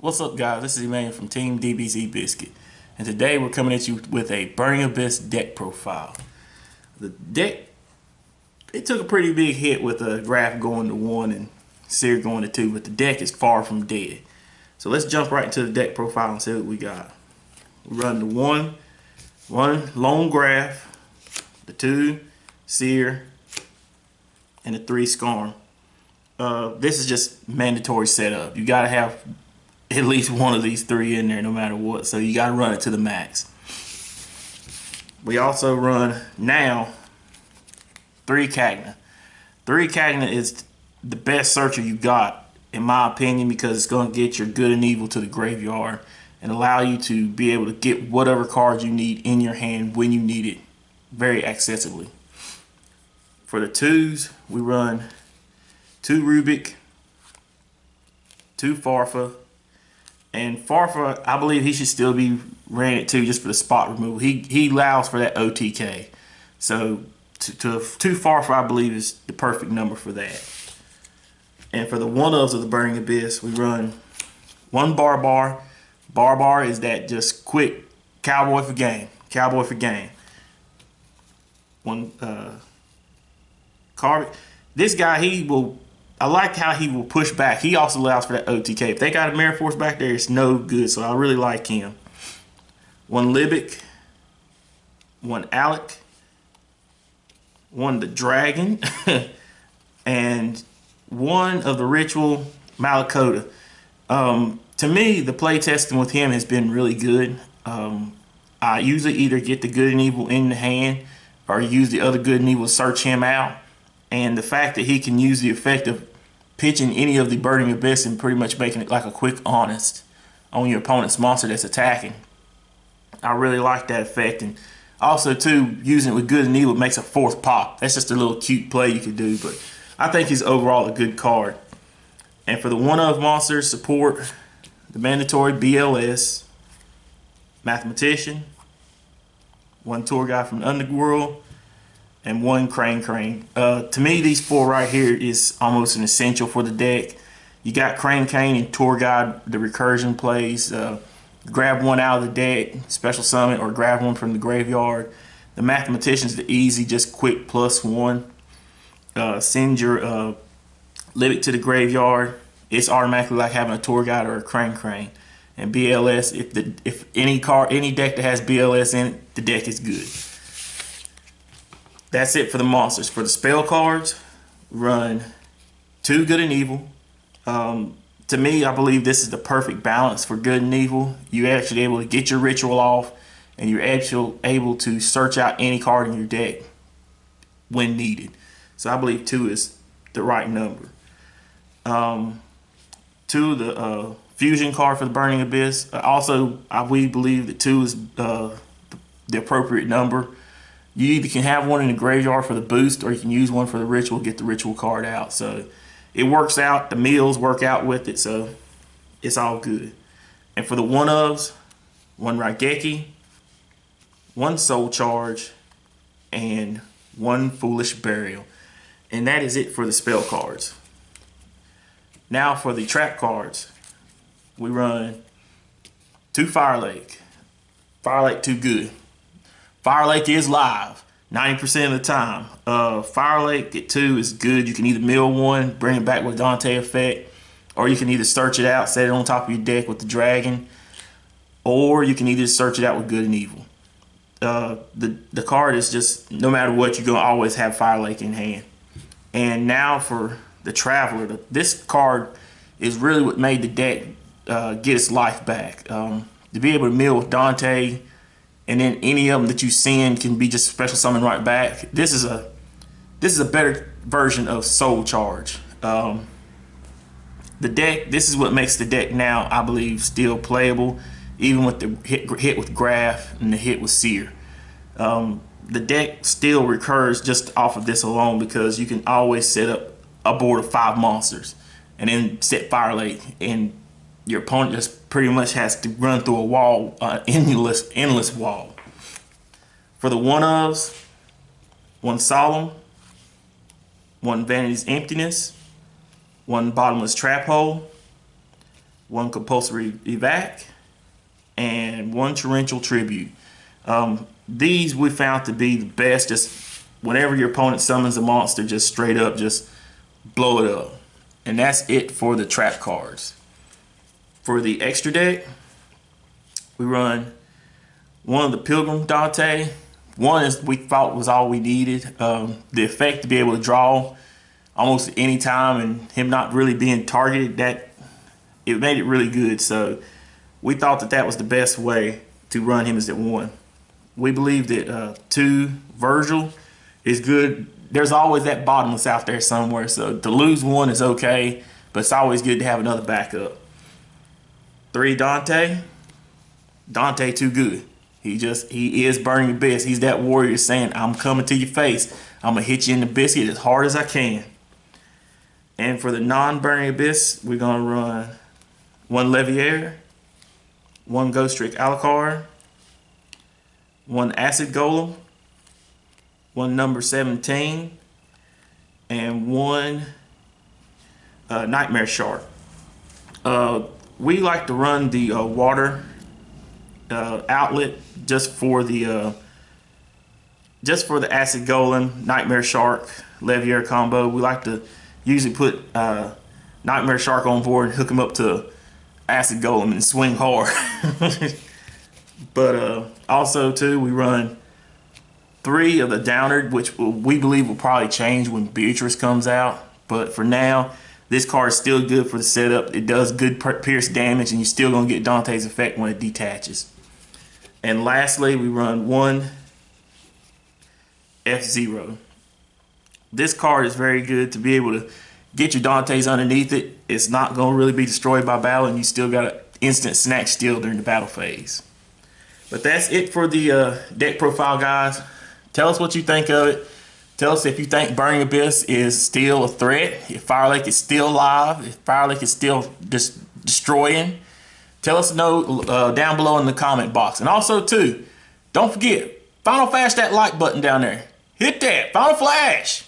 What's up, guys? This is Emanuel from Team DBZ Biscuit, and today we're coming at you with a Burning Abyss deck profile. The deck, it took a pretty big hit with a Graph going to 1 and Seer going to 2, but the deck is far from dead. So let's jump right into the deck profile and see what we got. We run the 1 Lone Graph, the 2 Seer, and the 3 Skarm. This is just mandatory setup. You gotta have at least one of these 3 in there no matter what, so you gotta run it to the max. We also run now 3 Cagna. 3 Cagna is the best searcher you got, in my opinion, because it's gonna get your good and evil to the graveyard and allow you to be able to get whatever cards you need in your hand when you need it very accessibly. For the 2s, we run 2 Rubik, 2 Farfa, and Farfa, I believe he should still be ran at 2 just for the spot removal. He allows for that OTK. So 2 Farfa, I believe, is the perfect number for that. And for the 1-ofs of the Burning Abyss, we run 1 Barbar. Barbar is that just quick cowboy for game. Cowboy for game. 1 Carvik. This guy, I like how he will push back. He also allows for that OTK. If they got a Mirror Force back there, it's no good. So I really like him. 1 Libic, 1 Alec, 1 the Dragon, and 1 of the Ritual Malakota. To me, the play testing with him has been really good. I usually either get the good and evil in the hand or use the other good and evil to search him out. And the fact that he can use the effect of pitching any of the Burning Abyss and pretty much making it like a quick honest on your opponent's monster that's attacking, I really like that effect. And also too, using it with good and evil makes a 4th pop. That's just a little cute play you could do, but I think he's overall a good card. And for the 1-of monsters support, the mandatory BLS, Mathematician, 1 Tour Guide from the Underworld, and 1 Crane. To me, these 4 right here is almost an essential for the deck. You got Crane and Tour Guide, the recursion plays. Grab 1 out of the deck, special summon, or grab 1 from the graveyard. The Mathematician's the easy, just quick +1. Send your Libic to the graveyard. It's automatically like having a Tour Guide or a Crane. And BLS, if any deck that has BLS in it, the deck is good. That's it for the monsters. For the spell cards, run 2 good and evil. To me, I believe this is the perfect balance for good and evil. You're actually able to get your ritual off, and you're actually able to search out any card in your deck when needed. So I believe 2 is the right number. 2, the fusion card for the Burning Abyss. We believe that 2 is the appropriate number. You either can have 1 in the graveyard for the boost, or you can use 1 for the ritual, get the ritual card out. So it works out. The meals work out with it, so it's all good. And for the 1-ofs, 1 Raigeki, 1 Soul Charge, and 1 Foolish Burial. And that is it for the spell cards. Now for the trap cards, we run 2 Fire Lake. Fire Lake too good. Fire Lake is live 90% of the time. Fire Lake at 2 is good. You can either mill 1, bring it back with Dante effect, or you can either search it out, set it on top of your deck with the Dragon, or you can either search it out with good and evil. The card is just, no matter what, you're going to always have Fire Lake in hand. And now for the Traveler. This card is really what made the deck get its life back. To be able to mill with Dante, and then any of them that you send can be just special summon right back. This is a better version of Soul Charge. The deck, this is what makes the deck now, I believe, still playable, even with the hit with Graph and the hit with Seer. The deck still recurs just off of this alone, because you can always set up a board of 5 monsters and then set Fire Lake, and your opponent just pretty much has to run through a wall, endless wall. For the 1-ofs, 1 Solemn, 1 Vanity's Emptiness, 1 Bottomless Trap Hole, 1 compulsory evac, and 1 torrential tribute. These we found to be the best. Just whenever your opponent summons a monster, just straight up just blow it up. And that's it for the trap cards. For the extra deck, we run 1 of the Pilgrim Dante. 1 is we thought was all we needed. The effect to be able to draw almost any time and him not really being targeted, that it made it really good. So we thought that that was the best way to run him, is at 1. We believe that 2 Virgil is good. There's always that bottomless out there somewhere, so to lose 1 is okay, but it's always good to have another backup. 3 Dante. Dante too good. He is Burning Abyss. He's that warrior saying, I'm coming to your face. I'm gonna hit you in the biscuit as hard as I can. And for the non-Burning Abyss, we're gonna run 1 Leviair, 1 Ghost Trick Alucard, 1 Acid Golem, 1 number 17, and 1 Nightmare Shark. We like to run the water outlet just for the Acid Golem, Nightmare Shark, Leviair combo. We like to usually put Nightmare Shark on board and hook him up to Acid Golem and swing hard. But also too, we run 3 of the Downard, which we believe will probably change when Beatrice comes out. But for now, this card is still good for the setup. It does good pierce damage, and you're still going to get Dante's effect when it detaches. And lastly, we run 1 F-Zero. This card is very good to be able to get your Dante's underneath it. It's not going to really be destroyed by battle, and you still got an instant snatch steal during the battle phase. But that's it for the deck profile, guys. Tell us what you think of it. Tell us if you think Burning Abyss is still a threat, if Fire Lake is still alive, if Fire Lake is still destroying. Tell us down below in the comment box. And also, too, don't forget, Final Flash that like button down there. Hit that. Final Flash.